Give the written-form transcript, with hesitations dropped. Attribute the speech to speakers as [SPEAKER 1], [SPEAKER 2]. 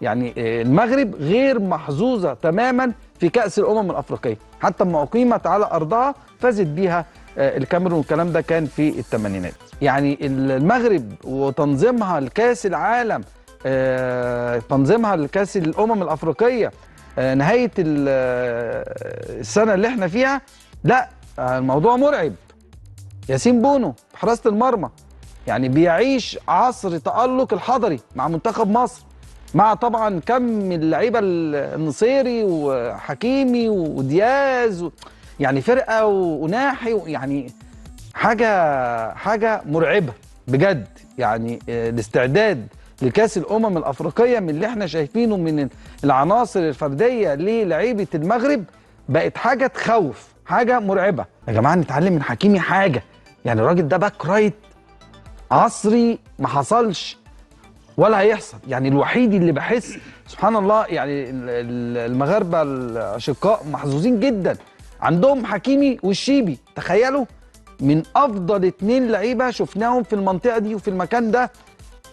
[SPEAKER 1] يعني المغرب غير محظوظه تماما في كأس الأمم الأفريقية، حتى لما أقيمت على أرضها فازت بيها الكاميرون، والكلام ده كان في الثمانينات. يعني المغرب وتنظيمها لكأس العالم، تنظيمها لكأس الأمم الأفريقية نهاية السنة اللي احنا فيها، لا الموضوع مرعب. ياسين بونو في حراسة المرمى يعني بيعيش عصر تألق الحضري مع منتخب مصر، مع طبعا كم اللعيبه النصيري وحكيمي ودياز يعني فرقه وناحي، يعني حاجه مرعبه بجد. يعني الاستعداد لكاس الامم الافريقيه من اللي احنا شايفينه من العناصر الفرديه للعيبه المغرب بقت حاجه تخوف، حاجه مرعبه. يا جماعه نتعلم من حكيمي حاجه، يعني الراجل ده باك رايت عصري ما حصلش ولا هيحصل. يعني الوحيد اللي بحس سبحان الله، يعني المغاربه الاشقاء محظوظين جدا، عندهم حكيمي والشيبي. تخيلوا من افضل 2 لعيبه شفناهم في المنطقه دي وفي المكان ده